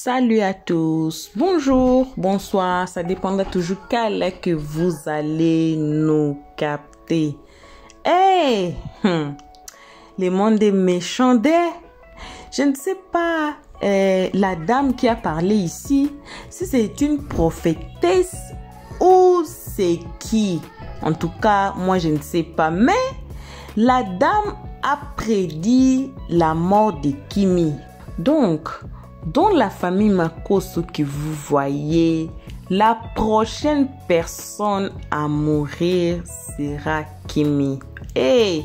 Salut à tous, bonjour, bonsoir, ça dépendra toujours quelle est que vous allez nous capter. Hey, le monde est méchant je ne sais pas la dame qui a parlé ici, si c'est une prophétesse ou c'est qui. En tout cas, moi je ne sais pas, mais la dame a prédit la mort de Kimi. Donc, dans la famille Makosso que vous voyez, la prochaine personne à mourir sera Kimi. Et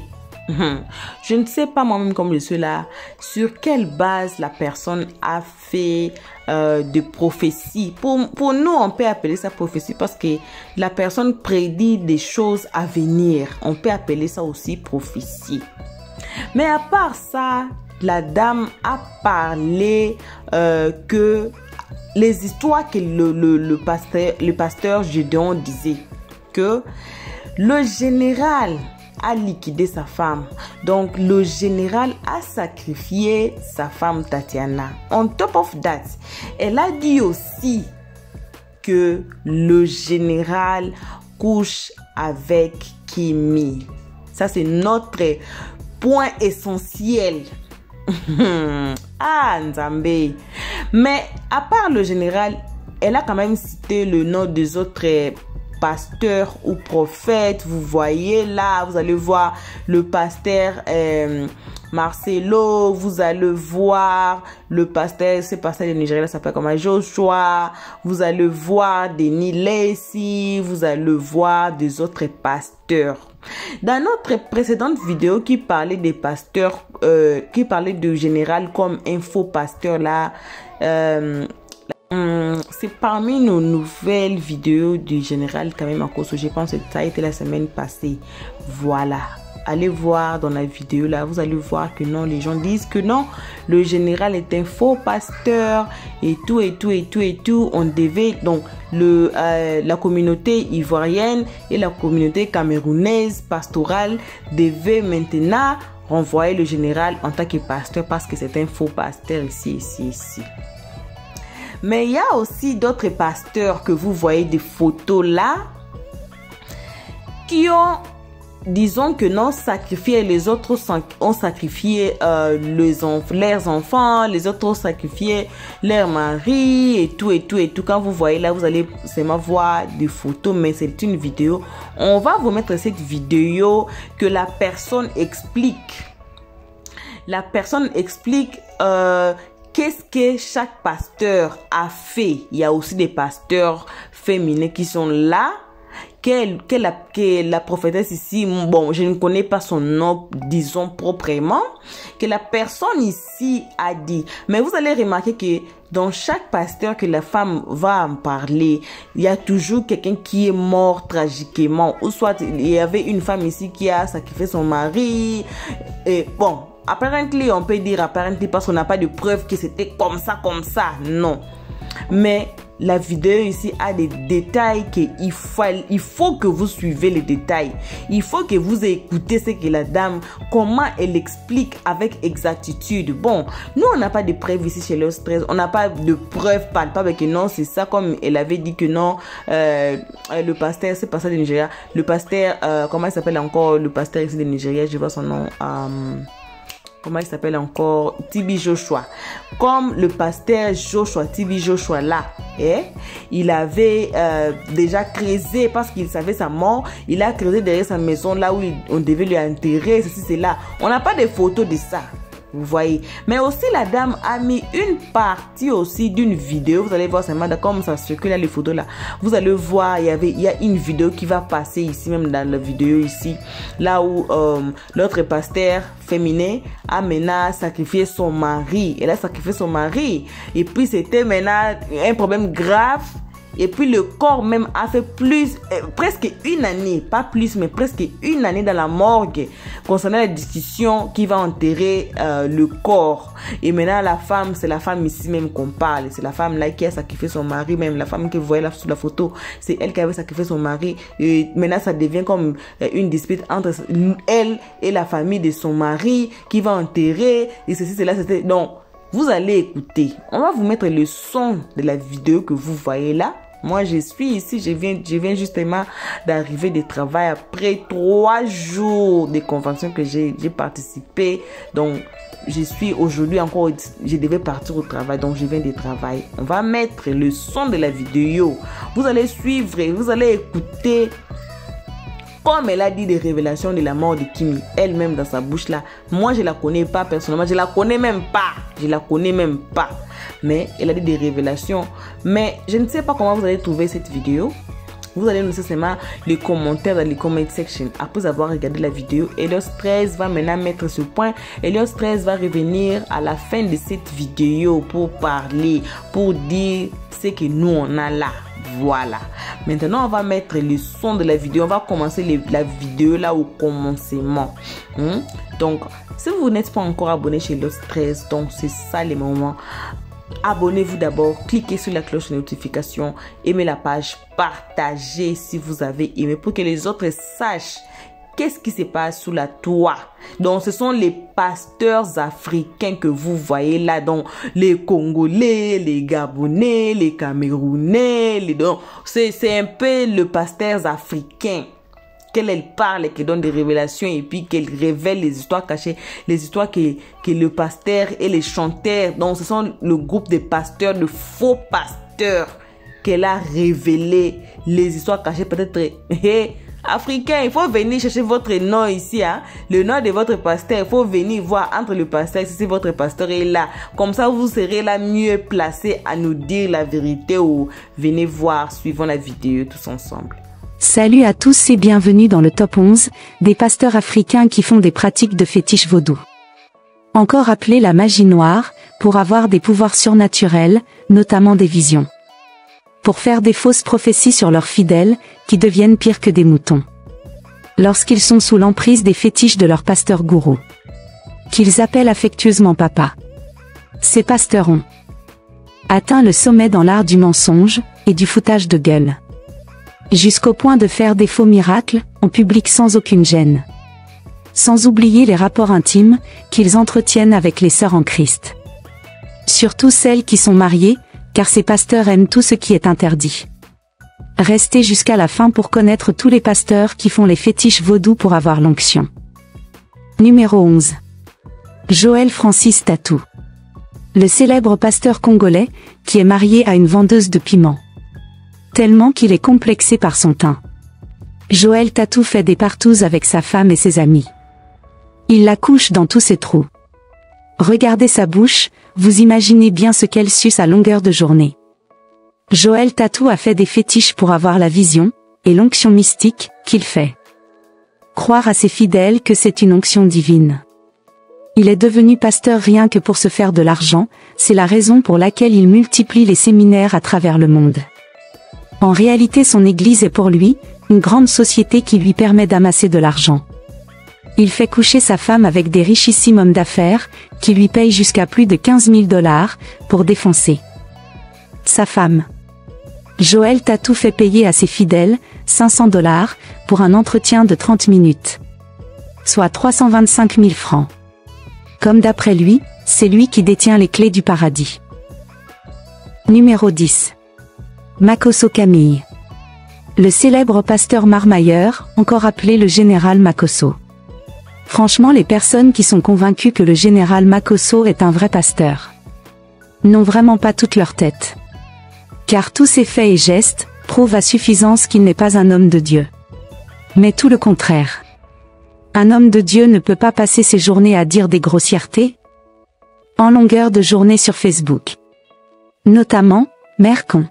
je ne sais pas moi-même comme je suis là, sur quelle base la personne a fait de prophétie. Pour nous, on peut appeler ça prophétie parce que la personne prédit des choses à venir. On peut appeler ça aussi prophétie. Mais à part ça, la dame a parlé que les histoires que le pasteur Gédéon disait, que le général a liquidé sa femme. Donc, le général a sacrifié sa femme Tatiana. On top of that, elle a dit aussi que le général couche avec Kimi. Ça, c'est notre point essentiel. Ah, Nzambe. Mais à part le général, elle a quand même cité le nom des autres pasteurs ou prophètes. Vous voyez là, vous allez voir le pasteur Marcelo, vous allez voir le pasteur, ce pasteur de Nigeria s'appelle comme Joshua, vous allez voir Denis Lacy, vous allez voir des autres pasteurs. Dans notre précédente vidéo qui parlait des pasteurs, qui parlait de général comme info pasteur là, c'est parmi nos nouvelles vidéos du général quand même Makosso. Je pense que ça a été la semaine passée. Voilà. Allez voir dans la vidéo là, vous allez voir que non, les gens disent que non, le général est un faux pasteur et tout. On devait donc la communauté ivoirienne et la communauté camerounaise pastorale devaient maintenant renvoyer le général en tant que pasteur parce que c'est un faux pasteur ici. Mais il y a aussi d'autres pasteurs que vous voyez des photos là qui ont, disons que non, sacrifié, les autres ont sacrifié leurs enfants, les autres ont sacrifié leur mari et tout. Quand vous voyez là, vous allez seulement voir des photos, mais c'est une vidéo. On va vous mettre cette vidéo que la personne explique. La personne explique qu'est-ce que chaque pasteur a fait. Il y a aussi des pasteurs féminins qui sont là. Que la prophétesse ici, bon, je ne connais pas son nom, disons proprement, que la personne ici a dit. Mais vous allez remarquer que dans chaque pasteur que la femme va en parler, il y a toujours quelqu'un qui est mort tragiquement. Ou soit il y avait une femme ici qui a sacrifié son mari. Et bon, apparemment, on peut dire apparemment parce qu'on n'a pas de preuve que c'était comme ça. Non. Mais la vidéo ici a des détails qu'il faut que vous suivez les détails. Il faut que vous écoutez ce que la dame, comment elle explique avec exactitude. Bon, nous on n'a pas de preuves ici chez Los 13. On n'a pas de preuves palpables que non, c'est ça comme elle avait dit que non. Le pasteur, c'est pas ça de Nigeria. Le pasteur, comment il s'appelle encore le pasteur ici de Nigeria? Je vois son nom. Comment il s'appelle encore? Tibi Joshua. Comme le pasteur Joshua, Tibi Joshua là, il avait déjà creusé parce qu'il savait sa mort. Il a creusé derrière sa maison là où on devait lui enterrer, ceci, c'est là. On n'a pas de photos de ça. Vous voyez. Mais aussi la dame a mis une partie aussi d'une vidéo. Vous allez voir seulement comme ça circule là, les photos là. Vous allez voir, il y a une vidéo qui va passer ici, même dans la vidéo ici. Là où l'autre pasteur féminin a maintenant sacrifié son mari. Elle a sacrifié son mari. Et puis c'était maintenant un problème grave. Et puis le corps même a fait presque une année, pas plus, mais presque une année dans la morgue concernant la discussion qui va enterrer le corps. Et maintenant la femme, c'est la femme ici même qu'on parle. C'est la femme là qui a sacrifié son mari, même la femme que vous voyez là sous la photo. C'est elle qui avait sacrifié son mari. Et maintenant ça devient comme une dispute entre elle et la famille de son mari qui va enterrer. Et ceci, cela, c'était... Donc, Vous allez écouter. On va vous mettre le son de la vidéo que vous voyez là. Moi, je suis ici, je viens justement d'arriver de travail après 3 jours de convention que j'ai participé. Donc, je suis aujourd'hui encore, je devais partir au travail, donc je viens de travail. On va mettre le son de la vidéo. Vous allez suivre et vous allez écouter. Comme elle a dit des révélations de la mort de Kimi, elle-même dans sa bouche là. Moi, je la connais pas personnellement. Je la connais même pas. Je la connais même pas. Mais elle a dit des révélations. Mais je ne sais pas comment vous allez trouver cette vidéo. Vous allez nous laisser seulement les commentaires dans les comment section. Après avoir regardé la vidéo, Elios 13 va maintenant mettre ce point. Elios 13 va revenir à la fin de cette vidéo pour parler, pour dire ce que nous on a là. Voilà. Maintenant, on va mettre le son de la vidéo. On va commencer la vidéo là au commencement. Donc, si vous n'êtes pas encore abonné chez Elios 13, donc c'est ça les moments. Abonnez-vous d'abord, cliquez sur la cloche de notification, aimez la page, partagez si vous avez aimé pour que les autres sachent qu'est-ce qui se passe sous la toit. Donc, ce sont les pasteurs africains que vous voyez là. Donc, les Congolais, les Gabonais, les Camerounais. Donc, c'est un peu le pasteur africain. Qu'elle parle et qu'elle donne des révélations et puis qu'elle révèle les histoires cachées, les histoires que le pasteur et les chanteurs. Donc, ce sont le groupe de pasteurs, de faux pasteurs qu'elle a révélé les histoires cachées. Peut-être... Africain, il faut venir chercher votre nom ici, hein? Le nom de votre pasteur, il faut venir voir entre le pasteur, si votre pasteur est là. Comme ça, vous serez là mieux placé à nous dire la vérité ou venez voir, suivons la vidéo tous ensemble. Salut à tous et bienvenue dans le top 11 des pasteurs africains qui font des pratiques de fétiche vaudou. Encore appelée la magie noire, pour avoir des pouvoirs surnaturels, notamment des visions. Pour faire des fausses prophéties sur leurs fidèles, qui deviennent pires que des moutons. Lorsqu'ils sont sous l'emprise des fétiches de leur pasteur gourou. Qu'ils appellent affectueusement papa. Ces pasteurs ont atteint le sommet dans l'art du mensonge, et du foutage de gueule. Jusqu'au point de faire des faux miracles, en public sans aucune gêne. Sans oublier les rapports intimes, qu'ils entretiennent avec les sœurs en Christ. Surtout celles qui sont mariées, car ces pasteurs aiment tout ce qui est interdit. Restez jusqu'à la fin pour connaître tous les pasteurs qui font les fétiches vaudous pour avoir l'onction. Numéro 11. Joël Francis Tatou. Le célèbre pasteur congolais, qui est marié à une vendeuse de piments. Tellement qu'il est complexé par son teint. Joël Tatou fait des partous avec sa femme et ses amis. Il la couche dans tous ses trous. Regardez sa bouche, vous imaginez bien ce qu'elle suce à longueur de journée. Joël Tatou a fait des fétiches pour avoir la vision, et l'onction mystique, qu'il fait. Croire à ses fidèles que c'est une onction divine. Il est devenu pasteur rien que pour se faire de l'argent, c'est la raison pour laquelle il multiplie les séminaires à travers le monde. En réalité son église est pour lui, une grande société qui lui permet d'amasser de l'argent. Il fait coucher sa femme avec des richissimes hommes d'affaires, qui lui payent jusqu'à plus de 15 000 $ pour défoncer sa femme. Joël Tatou fait payer à ses fidèles 500 $ pour un entretien de 30 minutes. Soit 325 000 francs. Comme d'après lui, c'est lui qui détient les clés du paradis. Numéro 10. Makosso Camille. Le célèbre pasteur marmailleur, encore appelé le général Makosso. Franchement, les personnes qui sont convaincues que le général Makosso est un vrai pasteur n'ont vraiment pas toute leur tête. Car tous ses faits et gestes prouvent à suffisance qu'il n'est pas un homme de Dieu. Mais tout le contraire. Un homme de Dieu ne peut pas passer ses journées à dire des grossièretés en longueur de journée sur Facebook. Notamment, Mercon.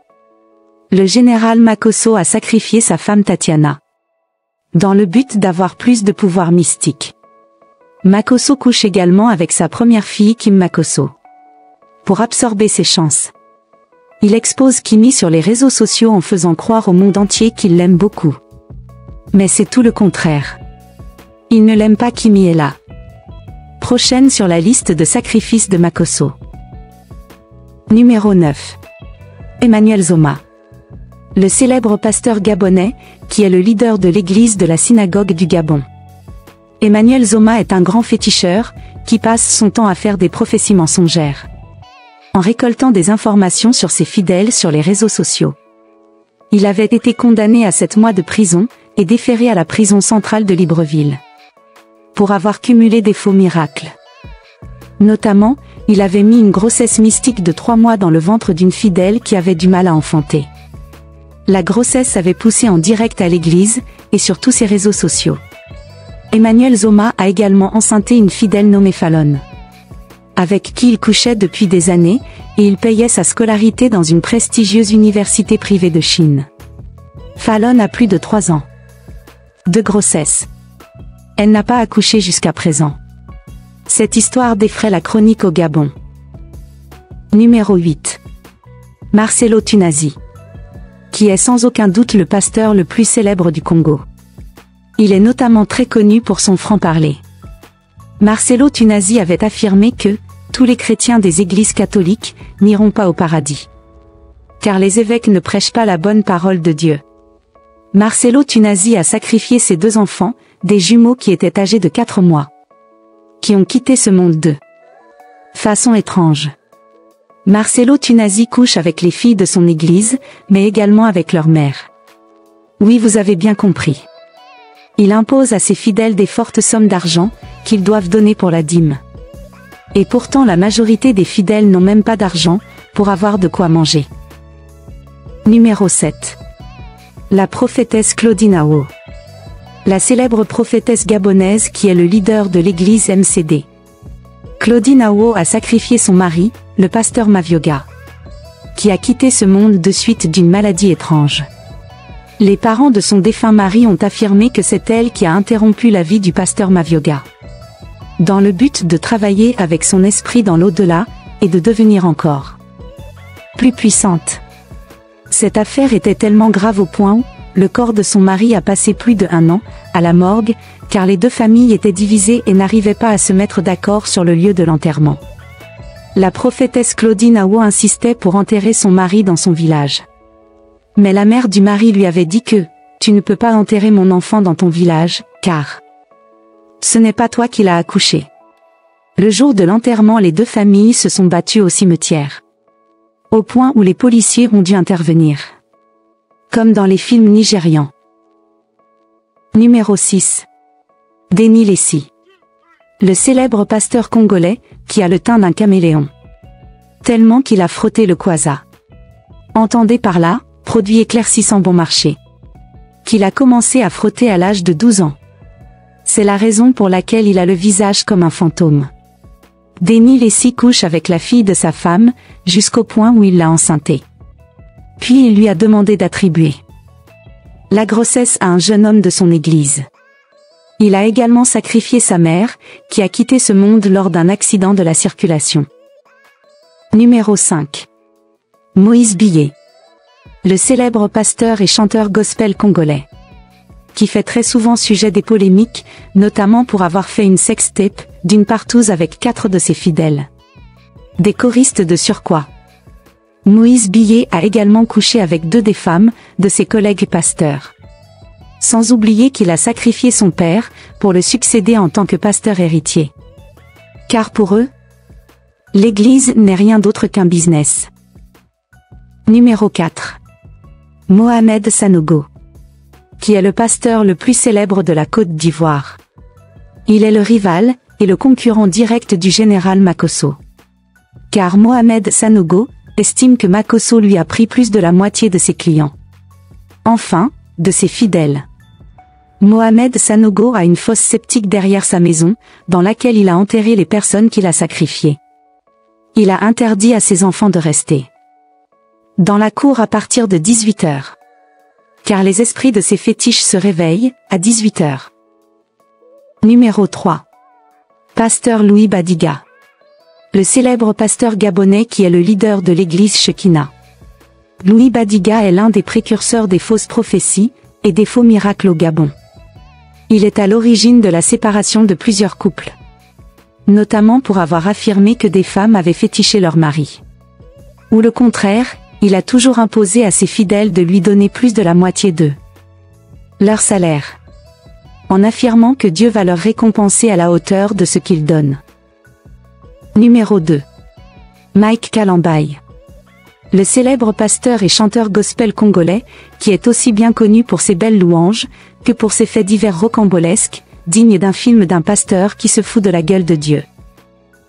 Le général Makosso a sacrifié sa femme Tatiana. Dans le but d'avoir plus de pouvoir mystique. Makosso couche également avec sa première fille Kim Makosso. Pour absorber ses chances. Il expose Kimi sur les réseaux sociaux en faisant croire au monde entier qu'il l'aime beaucoup. Mais c'est tout le contraire. Il ne l'aime pas. Kimi est là. Prochaine sur la liste de sacrifices de Makosso. Numéro 9. Emmanuel Zoma. Le célèbre pasteur gabonais, qui est le leader de l'église de la synagogue du Gabon. Emmanuel Zoma est un grand féticheur, qui passe son temps à faire des prophéties mensongères. en récoltant des informations sur ses fidèles sur les réseaux sociaux. Il avait été condamné à 7 mois de prison et déféré à la prison centrale de Libreville pour avoir cumulé des faux miracles. Notamment, il avait mis une grossesse mystique de 3 mois dans le ventre d'une fidèle qui avait du mal à enfanter. La grossesse avait poussé en direct à l'église et sur tous ses réseaux sociaux. Emmanuel Zoma a également enceinté une fidèle nommée Fallon, avec qui il couchait depuis des années, et il payait sa scolarité dans une prestigieuse université privée de Chine. Fallon a plus de 3 ans de grossesse. Elle n'a pas accouché jusqu'à présent. Cette histoire défraie la chronique au Gabon. Numéro 8. Marcelo Tunasi, qui est sans aucun doute le pasteur le plus célèbre du Congo. Il est notamment très connu pour son franc-parler. Marcelo Tunasi avait affirmé que tous les chrétiens des églises catholiques n'iront pas au paradis, car les évêques ne prêchent pas la bonne parole de Dieu. Marcelo Tunasi a sacrifié ses 2 enfants, des jumeaux qui étaient âgés de 4 mois, qui ont quitté ce monde de façon étrange. Marcelo Tunasi couche avec les filles de son église, mais également avec leur mère. Oui, vous avez bien compris. Il impose à ses fidèles des fortes sommes d'argent, qu'ils doivent donner pour la dîme. Et pourtant la majorité des fidèles n'ont même pas d'argent, pour avoir de quoi manger. Numéro 7. La prophétesse Claudine Ao. La célèbre prophétesse gabonaise qui est le leader de l'église MCD. Claudine Ao a sacrifié son mari, le pasteur Mavioga, qui a quitté ce monde de suite d'une maladie étrange. Les parents de son défunt mari ont affirmé que c'est elle qui a interrompu la vie du pasteur Mavioga, dans le but de travailler avec son esprit dans l'au-delà, et de devenir encore plus puissante. Cette affaire était tellement grave au point où le corps de son mari a passé plus de 1 an à la morgue, car les 2 familles étaient divisées et n'arrivaient pas à se mettre d'accord sur le lieu de l'enterrement. La prophétesse Claudine Ao insistait pour enterrer son mari dans son village. Mais la mère du mari lui avait dit que « Tu ne peux pas enterrer mon enfant dans ton village, car ce n'est pas toi qui l'as accouché ». Le jour de l'enterrement, les 2 familles se sont battues au cimetière, au point où les policiers ont dû intervenir, comme dans les films nigérians. Numéro 6. Denis Lessi, le célèbre pasteur congolais, qui a le teint d'un caméléon, tellement qu'il a frotté le kwasa. Entendez par là, produit éclaircissant bon marché, qu'il a commencé à frotter à l'âge de 12 ans. C'est la raison pour laquelle il a le visage comme un fantôme. Denis Lessi couche avec la fille de sa femme, jusqu'au point où il l'a enceintée. Puis il lui a demandé d'attribuer la grossesse à un jeune homme de son église. Il a également sacrifié sa mère, qui a quitté ce monde lors d'un accident de la circulation. Numéro 5. Moïse Billet, le célèbre pasteur et chanteur gospel congolais, qui fait très souvent sujet des polémiques, notamment pour avoir fait une sextape d'une partouze avec 4 de ses fidèles, des choristes de surcroît. Moïse Billet a également couché avec 2 des femmes de ses collègues pasteurs. Sans oublier qu'il a sacrifié son père pour le succéder en tant que pasteur héritier. Car pour eux, l'église n'est rien d'autre qu'un business. Numéro 4. Mohamed Sanogo, qui est le pasteur le plus célèbre de la Côte d'Ivoire. Il est le rival et le concurrent direct du général Makosso. Car Mohamed Sanogo estime que Makosso lui a pris plus de la moitié de ses clients. Enfin, de ses fidèles. Mohamed Sanogo a une fosse septique derrière sa maison, dans laquelle il a enterré les personnes qu'il a sacrifiées. Il a interdit à ses enfants de rester dans la cour à partir de 18 h. Car les esprits de ces fétiches se réveillent à 18 h. Numéro 3. Pasteur Louis Badiga, le célèbre pasteur gabonais qui est le leader de l'église Shekinah. Louis Badiga est l'un des précurseurs des fausses prophéties et des faux miracles au Gabon. Il est à l'origine de la séparation de plusieurs couples, notamment pour avoir affirmé que des femmes avaient fétiché leur mari. Ou le contraire, il a toujours imposé à ses fidèles de lui donner plus de la moitié de leur salaire, en affirmant que Dieu va leur récompenser à la hauteur de ce qu'ils donnent. Numéro 2. Mike Kalambaye. Le célèbre pasteur et chanteur gospel congolais, qui est aussi bien connu pour ses belles louanges, que pour ses faits divers rocambolesques, dignes d'un film d'un pasteur qui se fout de la gueule de Dieu.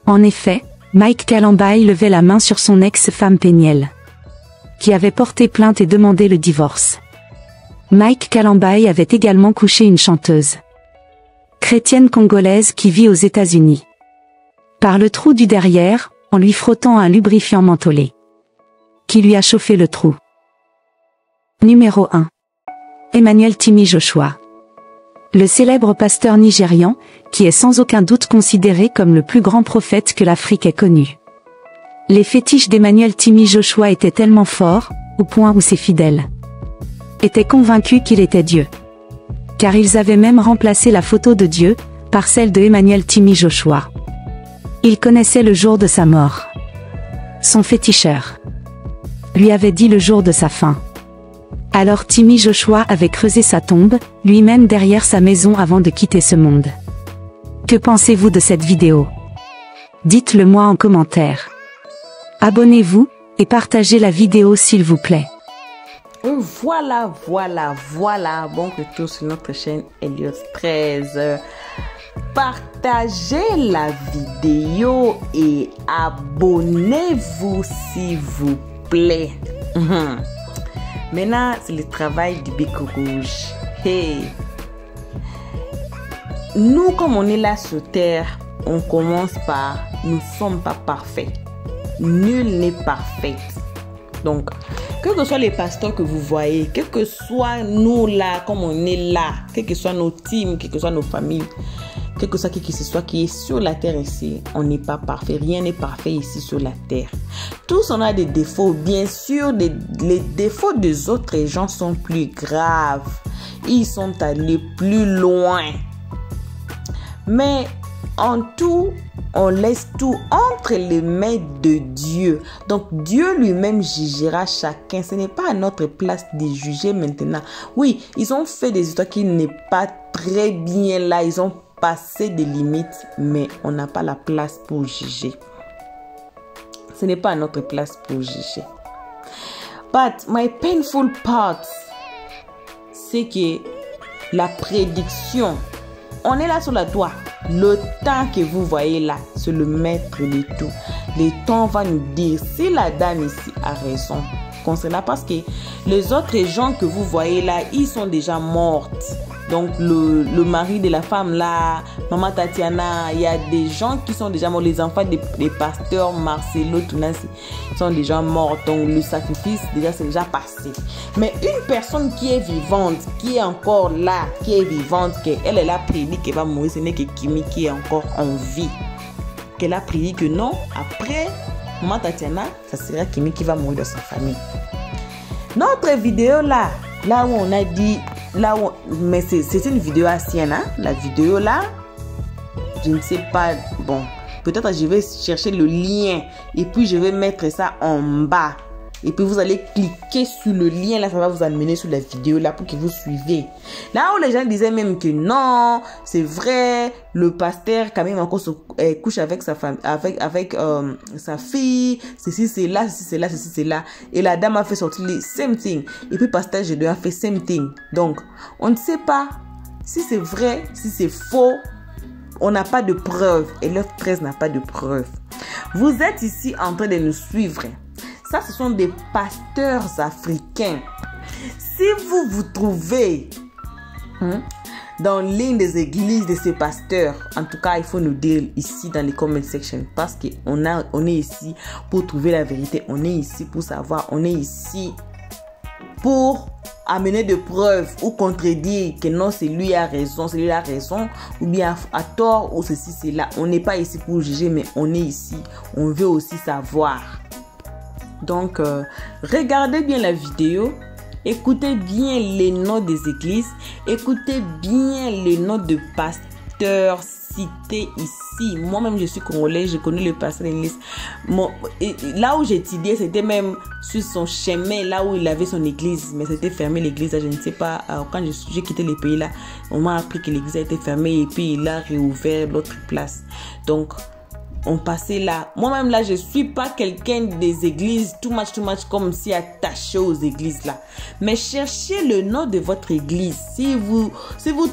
En effet, Mike Kalambaye levait la main sur son ex-femme Péniel, qui avait porté plainte et demandé le divorce. Mike Kalambaye avait également couché une chanteuse chrétienne congolaise qui vit aux États-Unis, par le trou du derrière, en lui frottant un lubrifiant mentholé, qui lui a chauffé le trou. Numéro 1. Emmanuel Timi Joshua. Le célèbre pasteur nigérian, qui est sans aucun doute considéré comme le plus grand prophète que l'Afrique ait connu. Les fétiches d'Emmanuel Timi Joshua étaient tellement forts, au point où ses fidèles étaient convaincus qu'il était Dieu. Car ils avaient même remplacé la photo de Dieu par celle de Emmanuel Timi Joshua. Il connaissait le jour de sa mort. Son féticheur lui avait dit le jour de sa fin. Alors Timi Joshua avait creusé sa tombe, lui-même derrière sa maison avant de quitter ce monde. Que pensez-vous de cette vidéo? Dites-le moi en commentaire. Abonnez-vous et partagez la vidéo s'il vous plaît. Voilà. Bon retour sur notre chaîne Elliot 13. Partagez la vidéo et abonnez-vous s'il vous plaît. Maintenant, c'est le travail du bec rouge. Hey. Nous, comme on est là sur terre, on commence par nous ne sommes pas parfaits. Nul n'est parfait. Donc, quels que soient les pasteurs que vous voyez, quel que soit nous là, comme on est là, quel que soit nos teams, quelles que soient nos familles, quel que soit qui que ce soit qui est sur la terre ici, on n'est pas parfait. Rien n'est parfait ici sur la terre. Tous on a des défauts. Bien sûr, les défauts des autres gens sont plus graves. Ils sont allés plus loin. Mais en tout, on laisse tout entre les mains de Dieu. Donc, Dieu lui-même jugera chacun. Ce n'est pas à notre place de juger maintenant. Oui, ils ont fait des histoires qui n'est pas très bien là. Ils ont passé des limites, mais on n'a pas la place pour juger. Ce n'est pas à notre place pour juger. But my painful part, c'est que la prédiction, on est là sur la toit. Le temps que vous voyez là, c'est le maître de tout. Le temps va nous dire si la dame ici a raison concernant, parce que les autres gens que vous voyez là, ils sont déjà mortes. Donc le mari de la femme là, Maman Tatiana, il y a des gens qui sont déjà morts. Les enfants des pasteurs Marcelo, tout ça, sont déjà morts. Donc le sacrifice déjà c'est déjà passé. Mais une personne qui est vivante, qui est encore là, qui est vivante, elle a prédit qu'elle va mourir, ce n'est que Kimi qui est encore en vie. Qu'elle a prédit que non, après Maman Tatiana, ça sera Kimi qui va mourir de sa famille. Notre vidéo là où on a dit, mais c'est une vidéo ancienne, hein? La vidéo là, je ne sais pas, bon, peut-être je vais chercher le lien et puis je vais mettre ça en bas. Et puis vous allez cliquer sur le lien là, ça va vous amener sur la vidéo là pour que vous suivez. Là où les gens disaient même que non, c'est vrai, le pasteur quand même encore couche avec sa femme, avec sa fille, ceci c'est là, ceci c'est là, ceci c'est là. Et la dame a fait sortir le same thing. Et puis pasteur Gédéon a fait same thing. Donc on ne sait pas si c'est vrai, si c'est faux. On n'a pas de preuves. Et Elliot 13 n'a pas de preuves. Vous êtes ici en train de nous suivre. Ça, ce sont des pasteurs africains. Si vous vous trouvez dans l'une des églises de ces pasteurs, en tout cas, il faut nous dire ici dans les comment section, parce qu'on est ici pour trouver la vérité. On est ici pour savoir. On est ici pour amener des preuves ou contredire que non, c'est lui a raison, c'est lui a raison, ou bien à tort, ou ceci, c'est là. On n'est pas ici pour juger, mais on est ici. On veut aussi savoir. Donc, regardez bien la vidéo, écoutez bien les noms des églises, écoutez bien les noms de pasteurs cités ici. Moi-même, je suis congolais, je connais le pasteur d'église. Là où j'étudiais, c'était même sur son chemin, là où il avait son église, mais c'était fermé l'église. Je ne sais pas, quand j'ai quitté les pays là, on m'a appris que l'église a été fermée et puis il a réouvert l'autre place. Donc, ont passé là. Moi-même là, je suis pas quelqu'un des églises too much comme si attaché aux églises là. Mais cherchez le nom de votre église. Si vous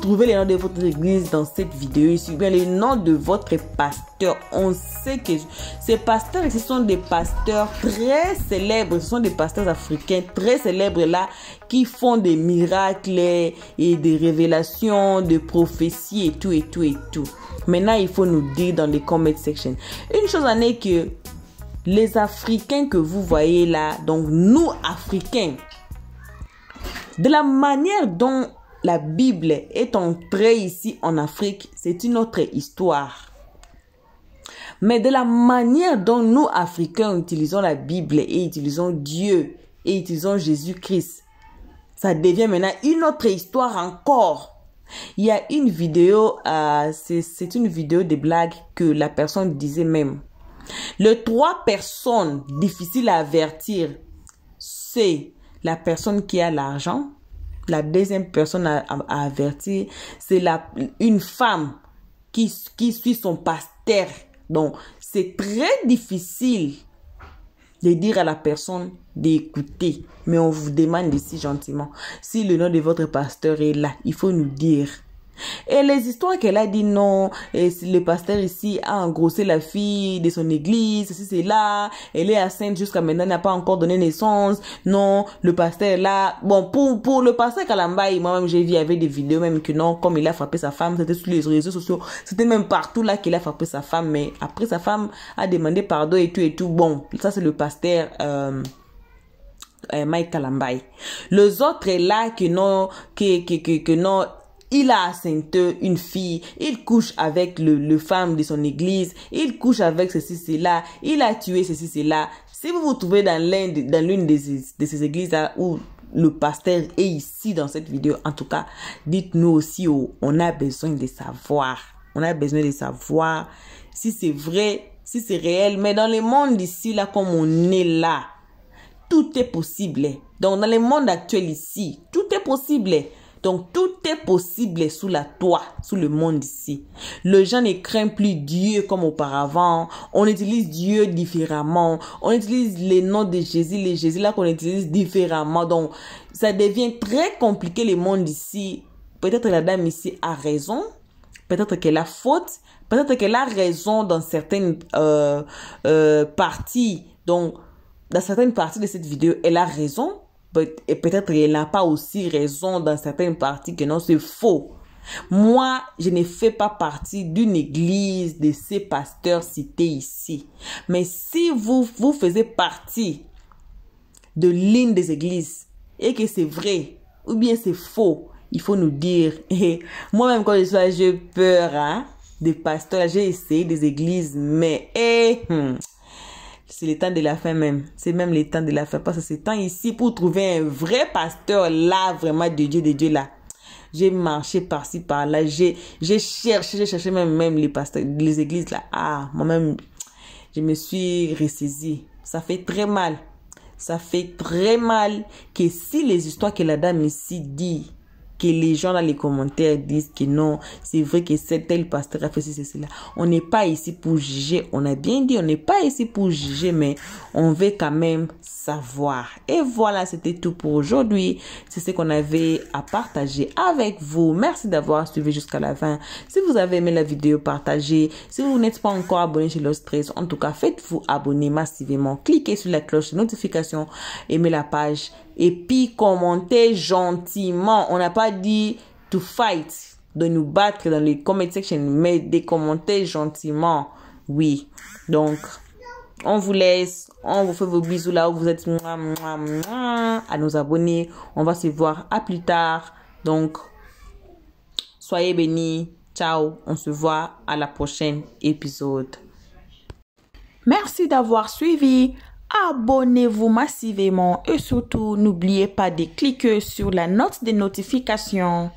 trouvez le nom de votre église dans cette vidéo ici, bien le nom de votre pasteur, on sait que ces pasteurs, ce sont des pasteurs très célèbres. Ce sont des pasteurs africains très célèbres là qui font des miracles et des révélations, des prophéties et tout et tout et tout. Maintenant, il faut nous dire dans les comment section. Une chose en est que les Africains que vous voyez là, donc nous Africains, de la manière dont la Bible est entrée ici en Afrique, c'est une autre histoire. Mais de la manière dont nous Africains utilisons la Bible et utilisons Dieu et utilisons Jésus-Christ, ça devient maintenant une autre histoire encore. Il y a une vidéo, c'est une vidéo de blague que la personne disait même. Les 3 personnes difficiles à avertir, c'est la personne qui a l'argent. La deuxième personne à avertir, c'est une femme qui suit son pasteur. Donc, c'est très difficile de dire à la personne d'écouter. Mais on vous demande ici gentiment, si le nom de votre pasteur est là, il faut nous dire. Et les histoires qu'elle a dit non, et le pasteur ici a engrossé la fille de son église, ceci c'est là, elle est enceinte jusqu'à maintenant, n'a pas encore donné naissance, non, le pasteur là, bon, pour le pasteur Kalambaye, moi-même j'ai vu, il y avait des vidéos même que non, comme il a frappé sa femme, c'était sur les réseaux sociaux, c'était même partout là qu'il a frappé sa femme, mais après sa femme a demandé pardon et tout, bon, ça c'est le pasteur, Mike Kalambaye. Les autres est là que non, que non, il a enceinte une fille, il couche avec le femme de son église, il couche avec ceci, cela, il a tué ceci, cela. Si vous vous trouvez dans l'une de ces églises-là où le pasteur est ici dans cette vidéo, en tout cas, dites-nous aussi, on a besoin de savoir. On a besoin de savoir si c'est vrai, si c'est réel. Mais dans le monde ici, là, comme on est là, tout est possible. Donc, dans le monde actuel ici, tout est possible. Donc, tout est possible sous la toit, sous le monde ici. Les gens ne craignent plus Dieu comme auparavant. On utilise Dieu différemment. On utilise les noms de Jésus, les Jésus là qu'on utilise différemment. Donc, ça devient très compliqué le monde ici. Peut-être la dame ici a raison. Peut-être qu'elle a faute. Peut-être qu'elle a raison dans certaines parties. Donc, dans certaines parties de cette vidéo, elle a raison. Et peut-être qu'elle n'a pas aussi raison dans certaines parties que non, c'est faux. Moi, je ne fais pas partie d'une église de ces pasteurs cités ici. Mais si vous faisiez partie de l'une des églises et que c'est vrai ou bien c'est faux, il faut nous dire. Moi-même, quand je suis là, j'ai peur hein, des pasteurs. J'ai essayé des églises, mais c'est le temps de la fin même. C'est même le temps de la fin. Parce que c'est temps ici pour trouver un vrai pasteur là, vraiment de Dieu là. J'ai marché par-ci, par-là. J'ai cherché même les pasteurs, les églises là. Ah, moi-même, je me suis ressaisie. Ça fait très mal. Ça fait très mal que si les histoires que la dame ici dit, que les gens dans les commentaires disent que non, c'est vrai que c'est tel pasteur a fait ceci, cela. On n'est pas ici pour juger. On a bien dit, on n'est pas ici pour juger, mais on veut quand même savoir. Et voilà, c'était tout pour aujourd'hui. C'est ce qu'on avait à partager avec vous. Merci d'avoir suivi jusqu'à la fin. Si vous avez aimé la vidéo, partagez. Si vous n'êtes pas encore abonné chez Lost Trace, en tout cas, faites-vous abonner massivement. Cliquez sur la cloche de notification, aimez la page. Et puis, commentez gentiment. On n'a pas dit to fight, de nous battre dans les comment section, mais de commenter gentiment. Oui. Donc, on vous laisse. On vous fait vos bisous là où vous êtes. À nos abonnés. On va se voir à plus tard. Donc, soyez bénis. Ciao. On se voit à la prochaine épisode. Merci d'avoir suivi. Abonnez-vous massivement et surtout n'oubliez pas de cliquer sur la note de notification.